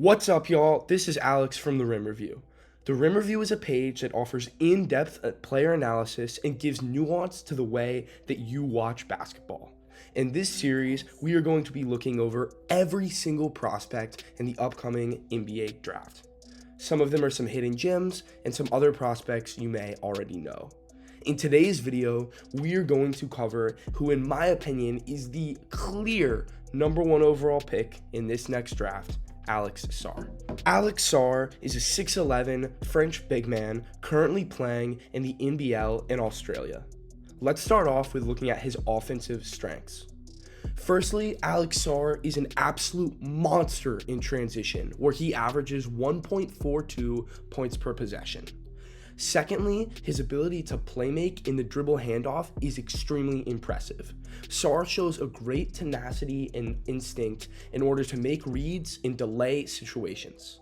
What's up, y'all? This is Alex from The Rim Review. The Rim Review is a page that offers in-depth player analysis and gives nuance to the way that you watch basketball. In this series, we are going to be looking over every single prospect in the upcoming NBA draft. Some of them are some hidden gems, and some other prospects you may already know. In today's video, we are going to cover who, in my opinion, is the clear number one overall pick in this next draft, Alex Sarr. Alex Sarr is a 6'11" French big man currently playing in the NBL in Australia. Let's start off with looking at his offensive strengths. Firstly, Alex Sarr is an absolute monster in transition, where he averages 1.42 points per possession. Secondly, his ability to playmake in the dribble handoff is extremely impressive. Sarr shows a great tenacity and instinct in order to make reads in delay situations.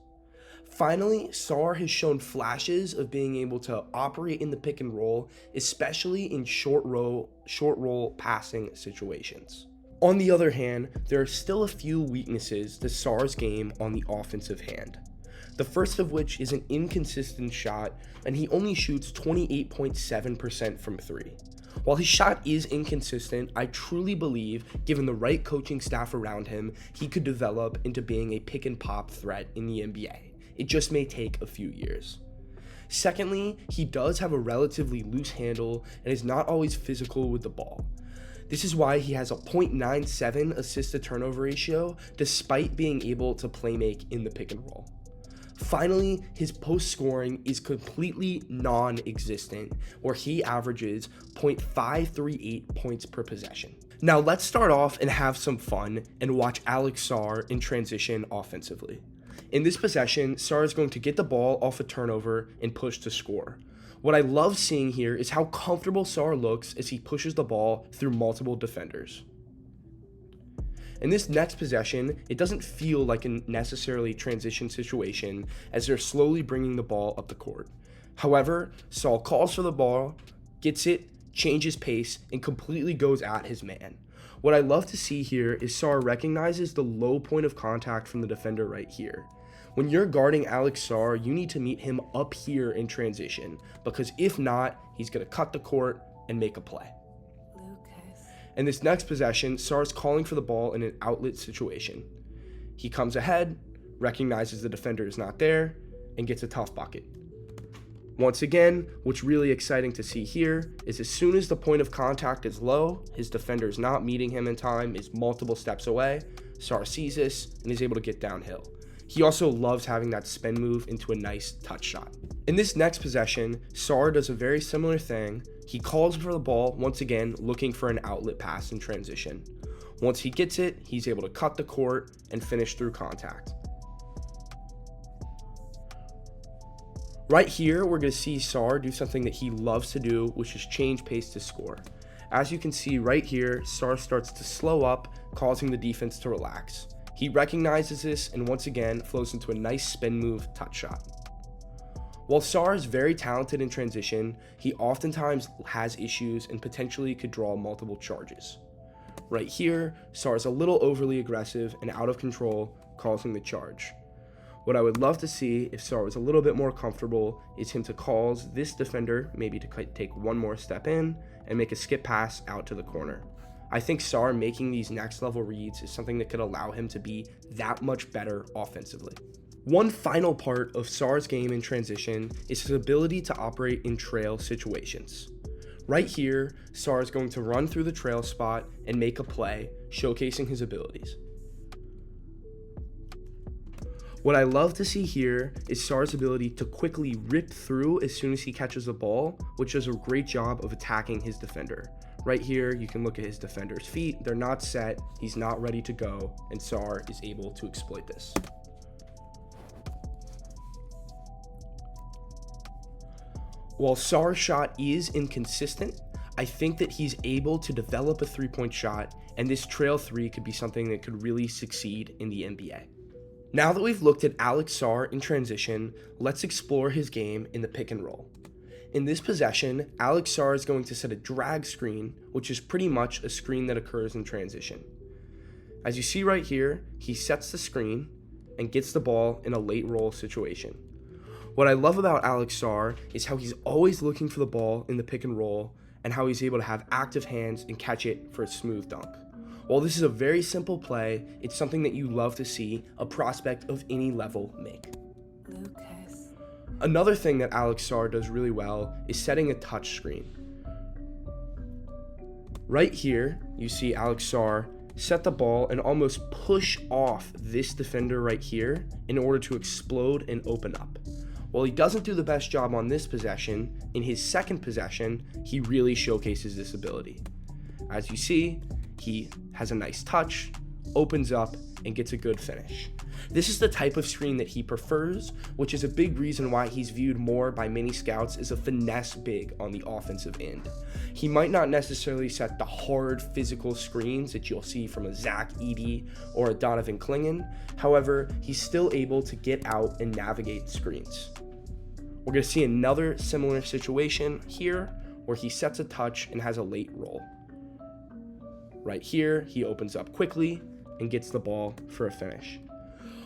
Finally, Sarr has shown flashes of being able to operate in the pick and roll, especially in short roll passing situations. On the other hand, there are still a few weaknesses to Sarr's game on the offensive hand. The first of which is an inconsistent shot, and he only shoots 28.7% from three. While his shot is inconsistent, I truly believe, given the right coaching staff around him, he could develop into being a pick and pop threat in the NBA. It just may take a few years. Secondly, he does have a relatively loose handle and is not always physical with the ball. This is why he has a .97 assist to turnover ratio, despite being able to playmake in the pick and roll. Finally, his post scoring is completely non-existent, where he averages .538 points per possession. Now let's start off and have some fun and watch Alex Sarr in transition offensively. In this possession, Sarr is going to get the ball off a turnover and push to score. What I love seeing here is how comfortable Sarr looks as he pushes the ball through multiple defenders. In this next possession, it doesn't feel like a necessarily transition situation as they're slowly bringing the ball up the court. However, Sarr calls for the ball, gets it, changes pace, and completely goes at his man. What I love to see here is Sarr recognizes the low point of contact from the defender right here. When you're guarding Alex Sarr, you need to meet him up here in transition, because if not, he's going to cut the court and make a play. In this next possession, Sarr's calling for the ball in an outlet situation. He comes ahead, recognizes the defender is not there, and gets a tough bucket. Once again, what's really exciting to see here is as soon as the point of contact is low, his defender is not meeting him in time, is multiple steps away, Sarr sees this and is able to get downhill. He also loves having that spin move into a nice touch shot. In this next possession, Sarr does a very similar thing. He calls for the ball, once again, looking for an outlet pass in transition. Once he gets it, he's able to cut the court and finish through contact. Right here, we're going to see Sarr do something that he loves to do, which is change pace to score. As you can see right here, Sarr starts to slow up, causing the defense to relax. He recognizes this and once again flows into a nice spin move touch shot. While Sarr is very talented in transition, he oftentimes has issues and potentially could draw multiple charges. Right here, Sarr is a little overly aggressive and out of control, causing the charge. What I would love to see if Sarr was a little bit more comfortable is him to cause this defender maybe to take one more step in and make a skip pass out to the corner. I think Sarr making these next level reads is something that could allow him to be that much better offensively. One final part of Sarr's game in transition is his ability to operate in trail situations. Right here, Sarr is going to run through the trail spot and make a play, showcasing his abilities. What I love to see here is Sarr's ability to quickly rip through as soon as he catches the ball, which does a great job of attacking his defender. Right here, you can look at his defender's feet. They're not set, he's not ready to go, and Sarr is able to exploit this. While Sarr's shot is inconsistent, I think that he's able to develop a three-point shot, and this trail three could be something that could really succeed in the NBA. Now that we've looked at Alex Sarr in transition, let's explore his game in the pick and roll. In this possession, Alex Sarr is going to set a drag screen, which is pretty much a screen that occurs in transition. As you see right here, he sets the screen, and gets the ball in a late roll situation. What I love about Alex Sarr is how he's always looking for the ball in the pick and roll and how he's able to have active hands and catch it for a smooth dunk. While this is a very simple play, it's something that you love to see a prospect of any level make. Lucas. Another thing that Alex Sarr does really well is setting a touch screen. Right here, you see Alex Sarr set the ball and almost push off this defender right here in order to explode and open up. While he doesn't do the best job on this possession, in his second possession, he really showcases this ability. As you see, he has a nice touch, opens up, and gets a good finish. This is the type of screen that he prefers, which is a big reason why he's viewed more by many scouts as a finesse big on the offensive end. He might not necessarily set the hard physical screens that you'll see from a Zach Edey or a Donovan Clingan. However, he's still able to get out and navigate screens. We're going to see another similar situation here where he sets a touch and has a late roll. Right here, he opens up quickly and gets the ball for a finish.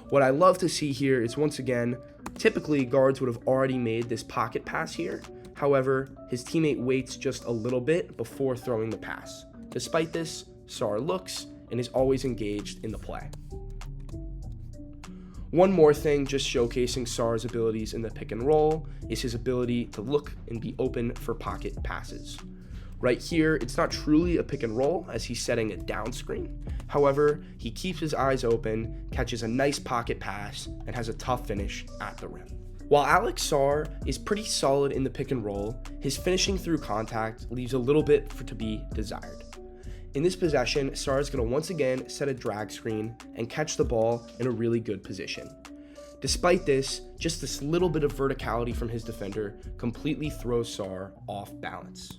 What I love to see here is, once again, typically guards would have already made this pocket pass here. However, his teammate waits just a little bit before throwing the pass. Despite this, Sarr looks and is always engaged in the play. One more thing just showcasing Sarr's abilities in the pick and roll is his ability to look and be open for pocket passes. Right here, it's not truly a pick and roll as he's setting a down screen. However, he keeps his eyes open, catches a nice pocket pass, and has a tough finish at the rim. While Alex Sarr is pretty solid in the pick and roll, his finishing through contact leaves a little bit to be desired. In this possession, Sarr is going to once again set a drag screen and catch the ball in a really good position. Despite this, just this little bit of verticality from his defender completely throws Sarr off balance.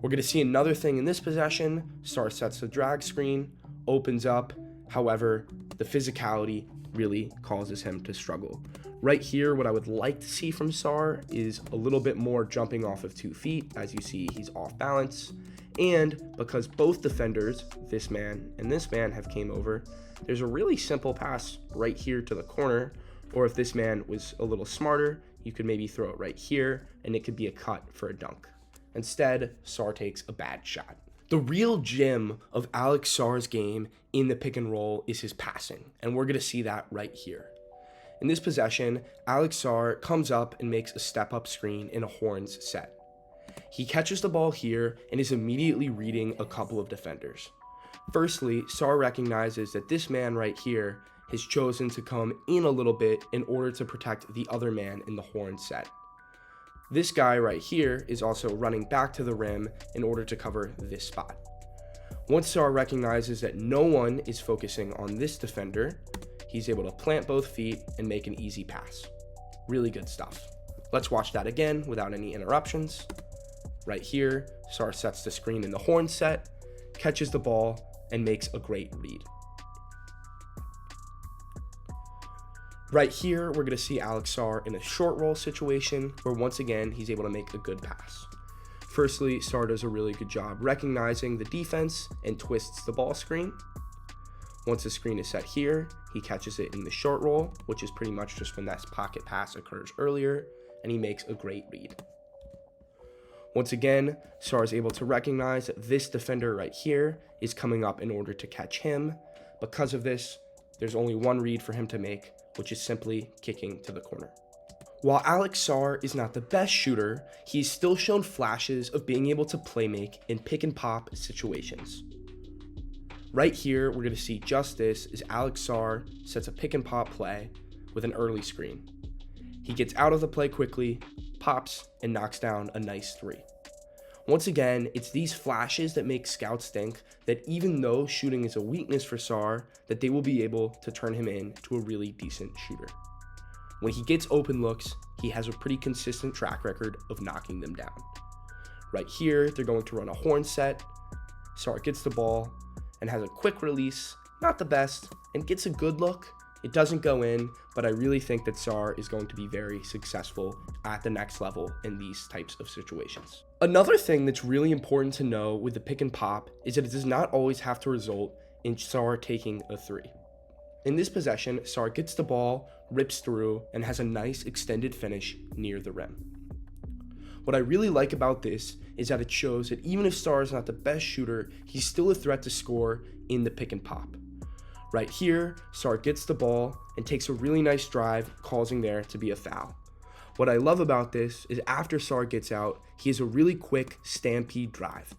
We're going to see another thing in this possession. Sarr sets the drag screen, opens up. However, the physicality really causes him to struggle. Right here, what I would like to see from Sarr is a little bit more jumping off of 2 feet. As you see, he's off balance. And because both defenders, this man and this man, have came over, there's a really simple pass right here to the corner. Or if this man was a little smarter, you could maybe throw it right here and it could be a cut for a dunk. Instead, Sarr takes a bad shot. The real gem of Alex Sarr's game in the pick and roll is his passing, and we're going to see that right here. In this possession, Alex Sarr comes up and makes a step-up screen in a horns set. He catches the ball here and is immediately reading a couple of defenders. Firstly, Sarr recognizes that this man right here has chosen to come in a little bit in order to protect the other man in the horn set. This guy right here is also running back to the rim in order to cover this spot. Once Sarr recognizes that no one is focusing on this defender, he's able to plant both feet and make an easy pass. Really good stuff. Let's watch that again without any interruptions. Right here, Sarr sets the screen in the horn set, catches the ball, and makes a great read. Right here, we're going to see Alex Sarr in a short roll situation where once again, he's able to make a good pass. Firstly, Sarr does a really good job recognizing the defense and twists the ball screen. Once the screen is set here, he catches it in the short roll, which is pretty much just when that pocket pass occurs earlier, and he makes a great read. Once again, Sarr is able to recognize that this defender right here is coming up in order to catch him. Because of this, there's only one read for him to make, which is simply kicking to the corner. While Alex Sarr is not the best shooter, he's still shown flashes of being able to play make in pick and pop situations. Right here, we're going to see just this as Alex Sarr sets a pick and pop play with an early screen. He gets out of the play quickly, pops, and knocks down a nice 3. Once again, it's these flashes that make scouts think that even though shooting is a weakness for Sarr, that they will be able to turn him into a really decent shooter. When he gets open looks, he has a pretty consistent track record of knocking them down. Right here, they're going to run a horn set. Sarr gets the ball and has a quick release, not the best, and gets a good look. It doesn't go in, but I really think that Sarr is going to be very successful at the next level in these types of situations. Another thing that's really important to know with the pick and pop is that it does not always have to result in Sarr taking a 3. In this possession, Sarr gets the ball, rips through, and has a nice extended finish near the rim. What I really like about this is that it shows that even if Sarr is not the best shooter, he's still a threat to score in the pick and pop. Right here, Sarr gets the ball and takes a really nice drive, causing there to be a foul. What I love about this is after Sarr gets out, he has a really quick stampede drive.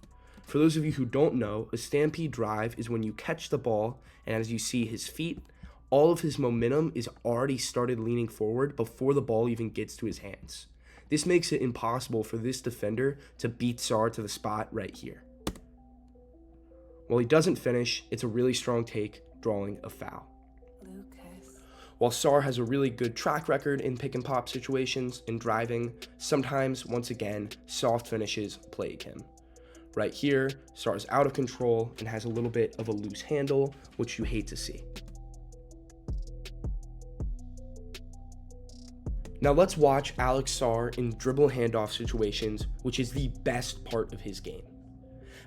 For those of you who don't know, a stampede drive is when you catch the ball, and as you see his feet, all of his momentum is already started leaning forward before the ball even gets to his hands. This makes it impossible for this defender to beat Sarr to the spot right here. While he doesn't finish, it's a really strong take, drawing a foul. Lucas. While Sarr has a really good track record in pick and pop situations and driving, sometimes, once again, soft finishes plague him. Right here, Sarr is out of control and has a little bit of a loose handle, which you hate to see. Now let's watch Alex Sarr in dribble handoff situations, which is the best part of his game.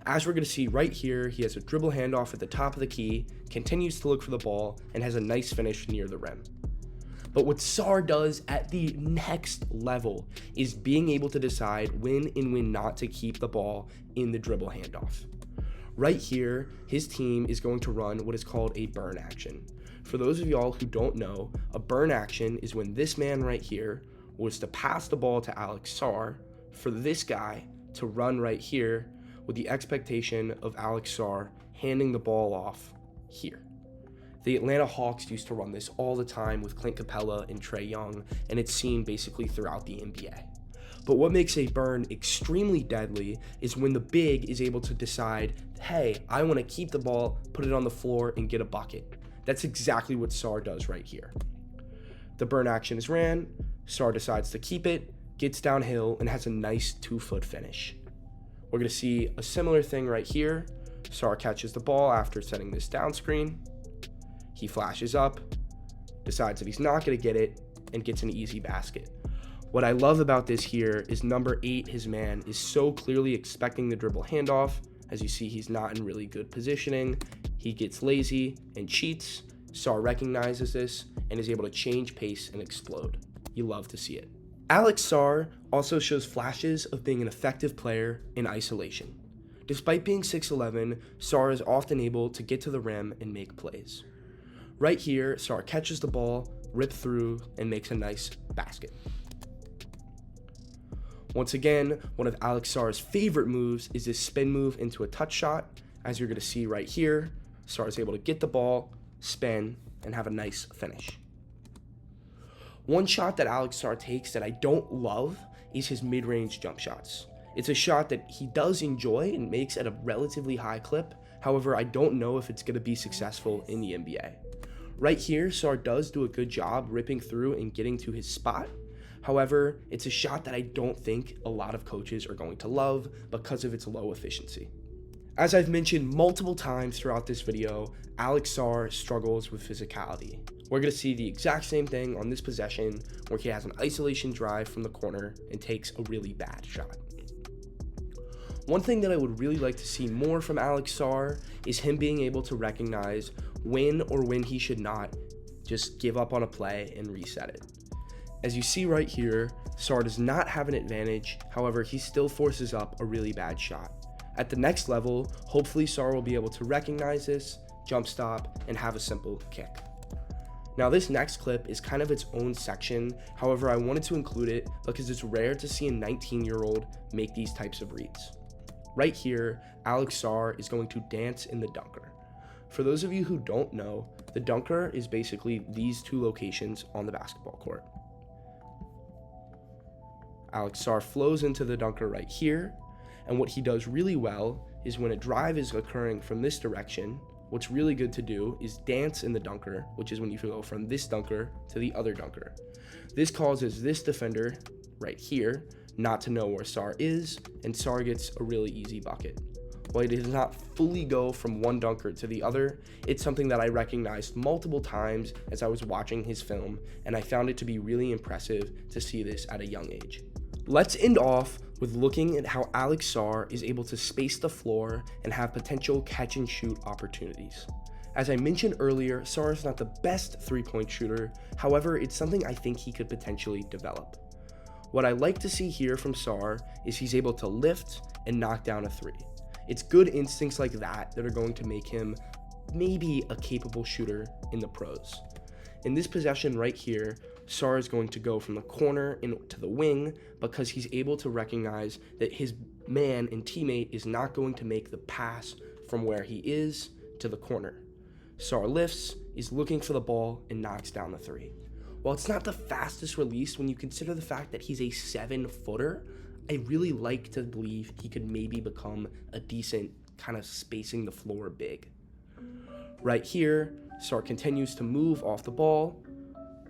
As we're going to see right here, he has a dribble handoff at the top of the key, continues to look for the ball, and has a nice finish near the rim. But what Sarr does at the next level is being able to decide when and when not to keep the ball in the dribble handoff. Right here, his team is going to run what is called a burn action. For those of y'all who don't know, a burn action is when this man right here was to pass the ball to Alex Sarr for this guy to run right here with the expectation of Alex Sarr handing the ball off here. The Atlanta Hawks used to run this all the time with Clint Capella and Trae Young, and it's seen basically throughout the NBA. But what makes a burn extremely deadly is when the big is able to decide, hey, I want to keep the ball, put it on the floor, and get a bucket. That's exactly what Sarr does right here. The burn action is ran, Sarr decides to keep it, gets downhill, and has a nice 2-foot finish. We're going to see a similar thing right here. Sarr catches the ball after setting this down screen. He flashes up, decides that he's not going to get it, and gets an easy basket. What I love about this here is number 8, his man, is so clearly expecting the dribble handoff. As you see, he's not in really good positioning. He gets lazy and cheats. Sarr recognizes this and is able to change pace and explode. You love to see it. Alex Sarr also shows flashes of being an effective player in isolation. Despite being 6'11", Sarr is often able to get to the rim and make plays. Right here, Sarr catches the ball, rips through, and makes a nice basket. Once again, one of Alex Sarr's favorite moves is this spin move into a touch shot. As you're going to see right here, Sarr is able to get the ball, spin, and have a nice finish. One shot that Alex Sarr takes that I don't love is his mid-range jump shots. It's a shot that he does enjoy and makes at a relatively high clip. However, I don't know if it's going to be successful in the NBA. Right here, Sarr does do a good job ripping through and getting to his spot. However, it's a shot that I don't think a lot of coaches are going to love because of its low efficiency. As I've mentioned multiple times throughout this video, Alex Sarr struggles with physicality. We're going to see the exact same thing on this possession where he has an isolation drive from the corner and takes a really bad shot. One thing that I would really like to see more from Alex Sarr is him being able to recognize when he should not just give up on a play and reset it. As you see right here, Sarr does not have an advantage, however, he still forces up a really bad shot. At the next level, hopefully Sarr will be able to recognize this, jump stop, and have a simple kick. Now this next clip is kind of its own section, however I wanted to include it because it's rare to see a 19-year-old make these types of reads. Right here, Alex Sarr is going to dance in the dunker. For those of you who don't know, the dunker is basically these two locations on the basketball court. Alex Sarr flows into the dunker right here, and what he does really well is when a drive is occurring from this direction, what's really good to do is dance in the dunker, which is when you go from this dunker to the other dunker. This causes this defender right here not to know where Sarr is, and Sarr gets a really easy bucket. While he does not fully go from one dunker to the other, it's something that I recognized multiple times as I was watching his film, and I found it to be really impressive to see this at a young age. Let's end off with looking at how Alex Sarr is able to space the floor and have potential catch and shoot opportunities. As I mentioned earlier, Sarr is not the best three-point shooter, however, it's something I think he could potentially develop. What I like to see here from Sarr is he's able to lift and knock down a three. It's good instincts like that that are going to make him maybe a capable shooter in the pros. In this possession right here, Sarr is going to go from the corner into the wing because he's able to recognize that his man and teammate is not going to make the pass from where he is to the corner. Sarr lifts, is looking for the ball, and knocks down the three. While it's not the fastest release when you consider the fact that he's a 7-footer, I really like to believe he could maybe become a decent kind of spacing the floor big. Right here, Sarr continues to move off the ball,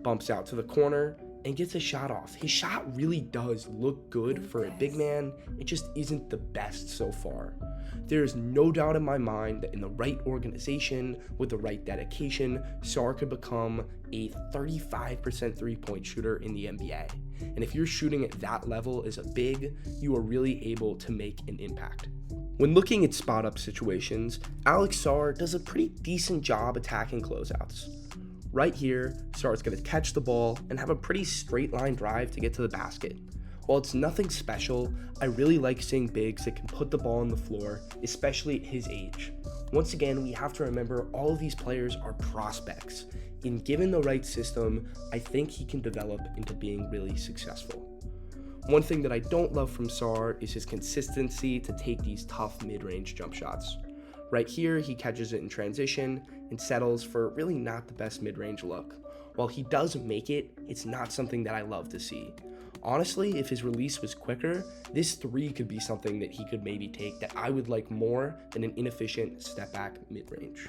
bumps out to the corner, and gets a shot off. His shot really does look good for a big man, it just isn't the best so far. There is no doubt in my mind that in the right organization, with the right dedication, Sarr could become a 35% three-point shooter in the NBA. And if you're shooting at that level as a big, you are really able to make an impact. When looking at spot-up situations, Alex Sarr does a pretty decent job attacking closeouts. Right here, Sarr's going to catch the ball and have a pretty straight line drive to get to the basket. While it's nothing special, I really like seeing bigs that can put the ball on the floor, especially at his age. Once again, we have to remember all of these players are prospects, and given the right system, I think he can develop into being really successful. One thing that I don't love from Sarr is his consistency to take these tough mid-range jump shots. Right here, he catches it in transition and settles for really not the best mid-range look. While he does make it, it's not something that I love to see. Honestly, if his release was quicker, this three could be something that he could maybe take that I would like more than an inefficient step-back mid-range.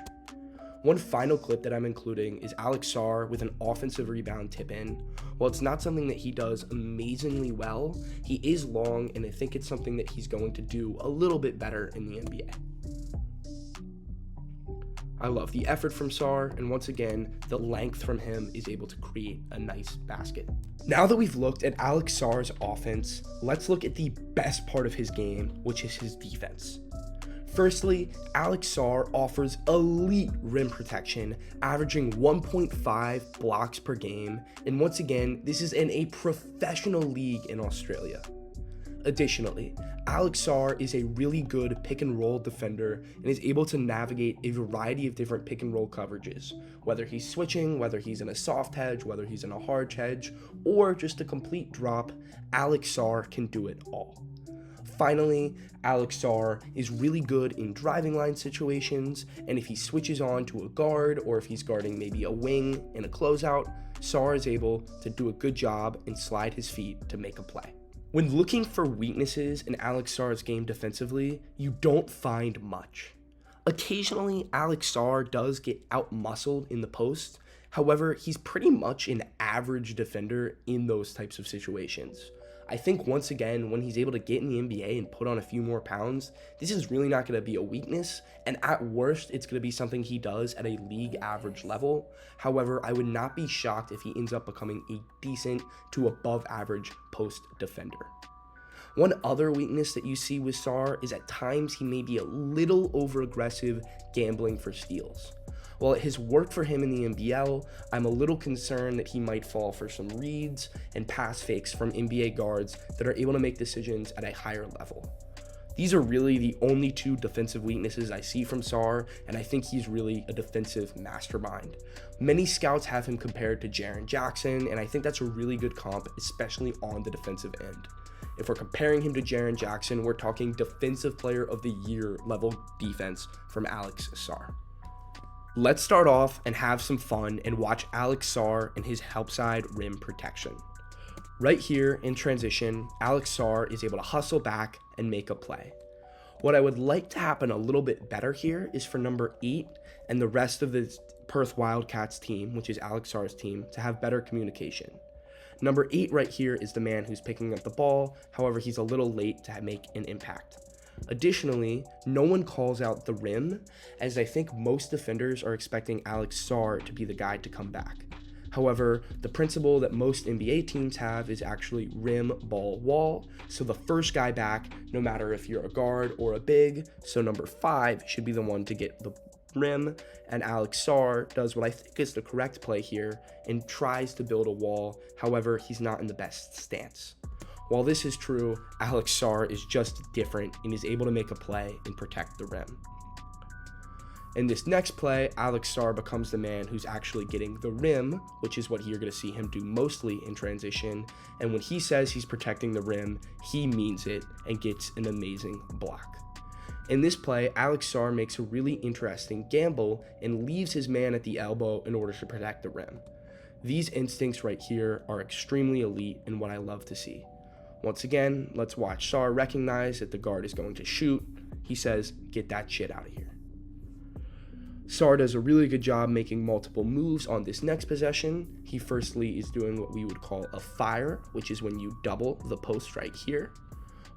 One final clip that I'm including is Alex Sarr with an offensive rebound tip-in. While it's not something that he does amazingly well, he is long, and I think it's something that he's going to do a little bit better in the NBA. I love the effort from Sarr, and once again, the length from him is able to create a nice basket. Now that we've looked at Alex Sarr's offense, let's look at the best part of his game, which is his defense. Firstly, Alex Sarr offers elite rim protection, averaging 1.5 blocks per game, and once again, this is in a professional league in Australia. Additionally, Alex Sarr is a really good pick and roll defender and is able to navigate a variety of different pick and roll coverages. Whether he's switching, whether he's in a soft hedge, whether he's in a hard hedge, or just a complete drop, Alex Sarr can do it all. Finally, Alex Sarr is really good in driving line situations, and if he switches on to a guard or if he's guarding maybe a wing in a closeout, Sarr is able to do a good job and slide his feet to make a play. When looking for weaknesses in Alex Sarr's game defensively, you don't find much. Occasionally, Alex Sarr does get out-muscled in the post. However, he's pretty much an average defender in those types of situations. I think once again, when he's able to get in the NBA and put on a few more pounds, this is really not going to be a weakness, and at worst, it's going to be something he does at a league average level. However, I would not be shocked if he ends up becoming a decent to above average post defender. One other weakness that you see with Sarr is at times he may be a little over-aggressive gambling for steals. While it has worked for him in the NBL, I'm a little concerned that he might fall for some reads and pass fakes from NBA guards that are able to make decisions at a higher level. These are really the only two defensive weaknesses I see from Sarr, and I think he's really a defensive mastermind. Many scouts have him compared to Jaren Jackson, and I think that's a really good comp, especially on the defensive end. If we're comparing him to Jaren Jackson, we're talking Defensive Player of the Year level defense from Alex Sarr. Let's start off and have some fun and watch Alex Sarr and his help side rim protection. Right here in transition, Alex Sarr is able to hustle back and make a play. What I would like to happen a little bit better here is for number 8 and the rest of the Perth Wildcats team, which is Alex Sarr's team, to have better communication. Number 8 right here is the man who's picking up the ball, however he's a little late to make an impact. Additionally, no one calls out the rim, as I think most defenders are expecting Alex Sarr to be the guy to come back. However, the principle that most NBA teams have is actually rim, ball, wall, so the first guy back, no matter if you're a guard or a big, so number 5 should be the one to get the rim, and Alex Sarr does what I think is the correct play here and tries to build a wall. However, he's not in the best stance. While this is true, Alex Sarr is just different and is able to make a play and protect the rim. In this next play, Alex Sarr becomes the man who's actually getting the rim, which is what you're going to see him do mostly in transition. And when he says he's protecting the rim, he means it and gets an amazing block. In this play, Alex Sarr makes a really interesting gamble and leaves his man at the elbow in order to protect the rim. These instincts right here are extremely elite and what I love to see. Once again, let's watch Sarr recognize that the guard is going to shoot. He says, "Get that shit out of here." Sarr does a really good job making multiple moves on this next possession. He firstly is doing what we would call a fire, which is when you double the post right here.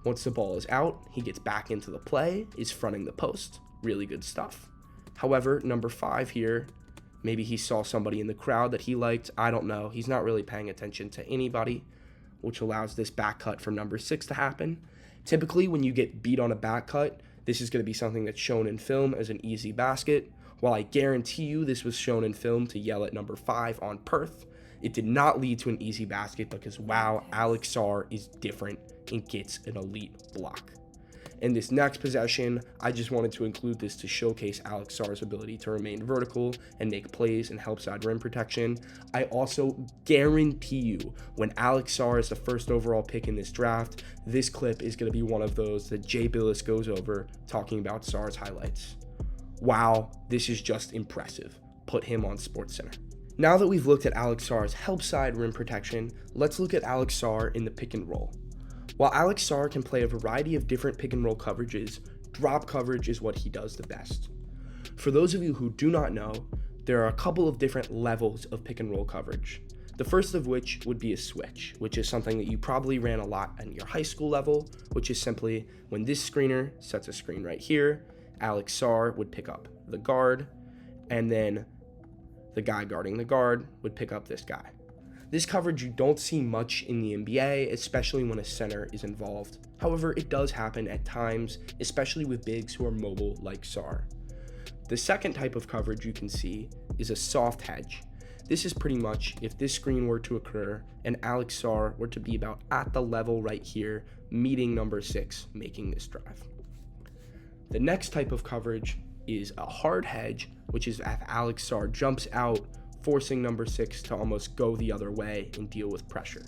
Once the ball is out, he gets back into the play, is fronting the post. Really good stuff. However, number 5 here, maybe he saw somebody in the crowd that he liked. I don't know. He's not really paying attention to anybody, which allows this back cut from number 6 to happen. Typically, when you get beat on a back cut, this is going to be something that's shown in film as an easy basket. While I guarantee you this was shown in film to yell at number 5 on Perth, it did not lead to an easy basket because, wow, Alex Sarr is different and gets an elite block. In this next possession, I just wanted to include this to showcase Alex Sarr's ability to remain vertical and make plays and help side rim protection. I also guarantee you, when Alex Sarr is the first overall pick in this draft, this clip is going to be one of those that Jay Billis goes over talking about Sarr's highlights. Wow, this is just impressive. Put him on SportsCenter. Now that we've looked at Alex Sarr's help side rim protection, let's look at Alex Sarr in the pick and roll. While Alex Sarr can play a variety of different pick and roll coverages, drop coverage is what he does the best. For those of you who do not know, there are a couple of different levels of pick and roll coverage. The first of which would be a switch, which is something that you probably ran a lot in your high school level, which is simply when this screener sets a screen right here, Alex Sarr would pick up the guard, and then the guy guarding the guard would pick up this guy. This coverage you don't see much in the NBA, especially when a center is involved. However, it does happen at times, especially with bigs who are mobile like Sarr. The second type of coverage you can see is a soft hedge. This is pretty much if this screen were to occur and Alex Sarr were to be about at the level right here, meeting number 6, making this drive. The next type of coverage is a hard hedge, which is if Alex Sarr jumps out, forcing number 6 to almost go the other way and deal with pressure.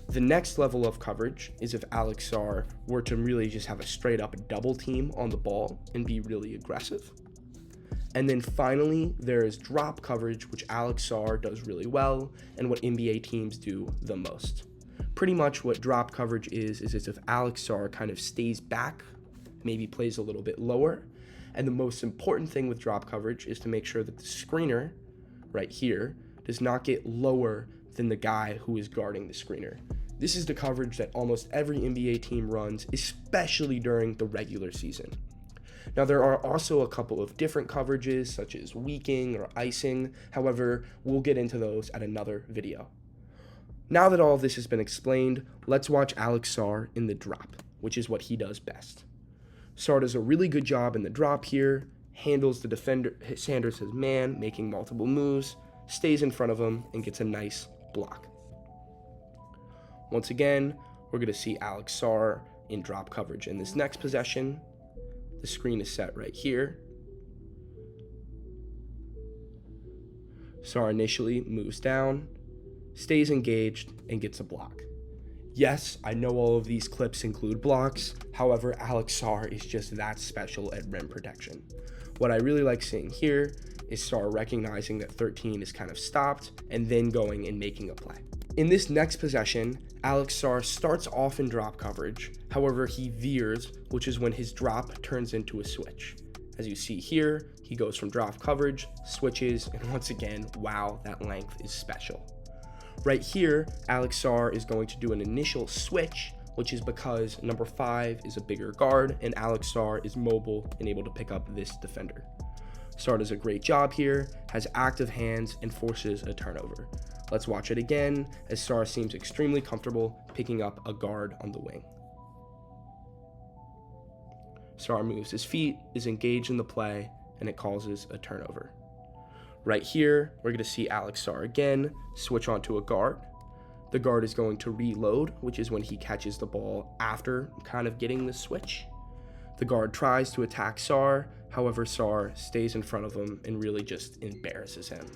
The next level of coverage is if Alex Sarr were to really just have a straight up double team on the ball and be really aggressive. And then finally, there is drop coverage, which Alex Sarr does really well and what NBA teams do the most. Pretty much what drop coverage is as if Alex Sarr kind of stays back, maybe plays a little bit lower. And the most important thing with drop coverage is to make sure that the screener right here does not get lower than the guy who is guarding the screener. This is the coverage that almost every NBA team runs, especially during the regular season. Now, there are also a couple of different coverages, such as weaking or icing. However, we'll get into those at another video. Now that all of this has been explained, let's watch Alex Sarr in the drop, which is what he does best. Sarr does a really good job in the drop here, handles the defender, Sanders his man, making multiple moves, stays in front of him, and gets a nice block. Once again, we're going to see Alex Sarr in drop coverage in this next possession. The screen is set right here. Sarr initially moves down, stays engaged, and gets a block. Yes, I know all of these clips include blocks. However, Alex Sarr is just that special at rim protection. What I really like seeing here is Sarr recognizing that 13 is kind of stopped and then going and making a play. In this next possession, Alex Sarr starts off in drop coverage. However, he veers, which is when his drop turns into a switch. As you see here, he goes from drop coverage, switches, and once again, wow, that length is special. Right here, Alex Sarr is going to do an initial switch, which is because number 5 is a bigger guard and Alex Sarr is mobile and able to pick up this defender. Sarr does a great job here, has active hands, and forces a turnover. Let's watch it again as Sarr seems extremely comfortable picking up a guard on the wing. Sarr moves his feet, is engaged in the play, and it causes a turnover. Right here, we're going to see Alex Sarr again switch onto a guard. The guard is going to reload, which is when he catches the ball after kind of getting the switch. The guard tries to attack Sarr, however, Sarr stays in front of him and really just embarrasses him.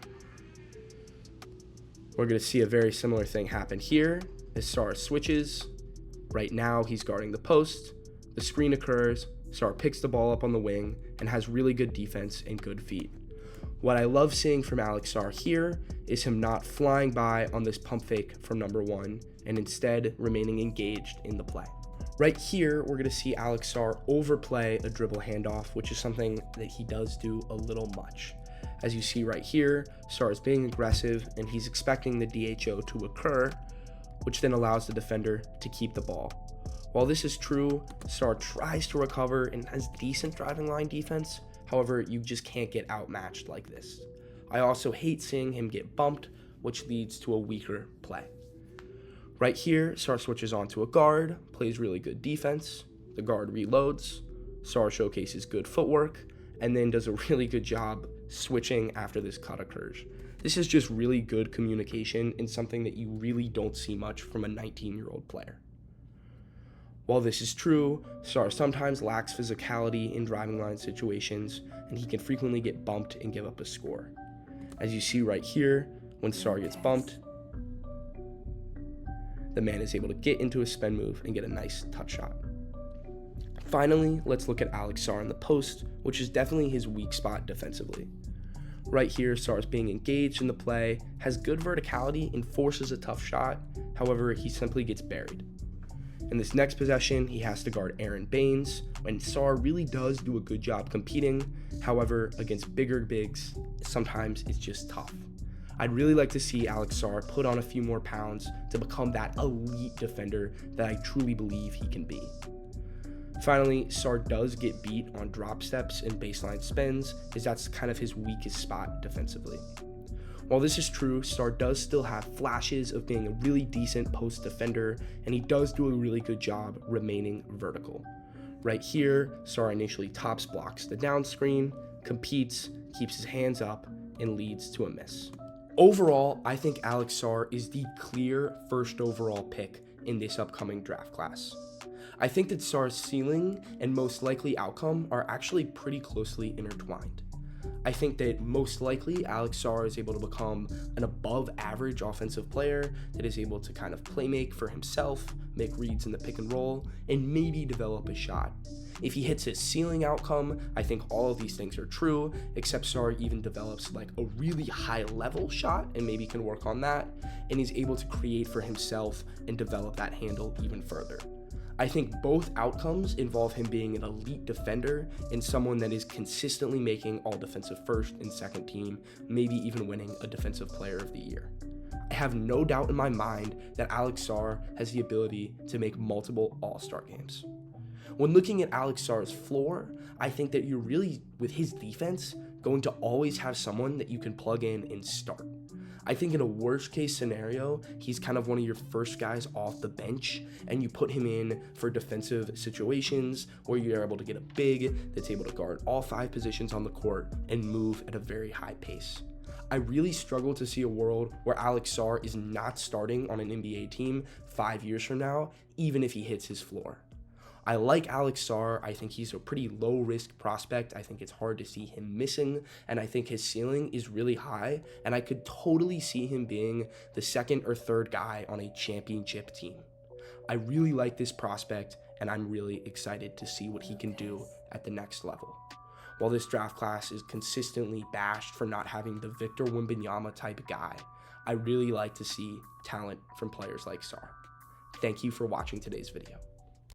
We're going to see a very similar thing happen here as Sarr switches. Right now, he's guarding the post. The screen occurs, Sarr picks the ball up on the wing and has really good defense and good feet. What I love seeing from Alex Sarr here is him not flying by on this pump fake from number one and instead remaining engaged in the play. Right here, we're going to see Alex Sarr overplay a dribble handoff, which is something that he does do a little much. As you see right here, Sarr is being aggressive and he's expecting the DHO to occur, which then allows the defender to keep the ball. While this is true, Sarr tries to recover and has decent driving line defense. However, you just can't get outmatched like this. I also hate seeing him get bumped, which leads to a weaker play. Right here, Sarr switches onto a guard, plays really good defense. The guard reloads. Sarr showcases good footwork, and then does a really good job switching after this cut occurs. This is just really good communication and something that you really don't see much from a 19-year-old player. While this is true, Sarr sometimes lacks physicality in driving line situations, and he can frequently get bumped and give up a score. As you see right here, when Sarr gets bumped, the man is able to get into a spin move and get a nice touch shot. Finally, let's look at Alex Sarr in the post, which is definitely his weak spot defensively. Right here, Sarr is being engaged in the play, has good verticality, and forces a tough shot. However, he simply gets buried. In this next possession, he has to guard Aaron Baines, and Sarr really does do a good job competing. However, against bigger bigs, sometimes it's just tough. I'd really like to see Alex Sarr put on a few more pounds to become that elite defender that I truly believe he can be. Finally, Sarr does get beat on drop steps and baseline spins, as that's kind of his weakest spot defensively. While this is true, Sarr does still have flashes of being a really decent post defender, and he does do a really good job remaining vertical. Right here, Sarr initially tops blocks the down screen, competes, keeps his hands up, and leads to a miss. Overall, I think Alex Sarr is the clear first overall pick in this upcoming draft class. I think that Sarr's ceiling and most likely outcome are actually pretty closely intertwined. I think that most likely Alex Sarr is able to become an above average offensive player that is able to kind of play make for himself, make reads in the pick and roll, and maybe develop a shot. If he hits his ceiling outcome, I think all of these things are true, except Sarr even develops like a really high level shot and maybe can work on that, and he's able to create for himself and develop that handle even further. I think both outcomes involve him being an elite defender and someone that is consistently making all defensive first and second team, maybe even winning a defensive player of the year. I have no doubt in my mind that Alex Sarr has the ability to make multiple all-star games. When looking at Alex Sarr's floor, I think that you're really, with his defense, going to always have someone that you can plug in and start. I think in a worst case scenario, he's kind of one of your first guys off the bench, and you put him in for defensive situations where you're able to get a big that's able to guard all 5 positions on the court and move at a very high pace. I really struggle to see a world where Alex Sarr is not starting on an NBA team 5 years from now, even if he hits his floor. I like Alex Sarr. I think he's a pretty low-risk prospect. I think it's hard to see him missing, and I think his ceiling is really high, and I could totally see him being the second or third guy on a championship team. I really like this prospect, and I'm really excited to see what he can do at the next level. While this draft class is consistently bashed for not having the Victor Wembanyama type guy, I really like to see talent from players like Sarr. Thank you for watching today's video.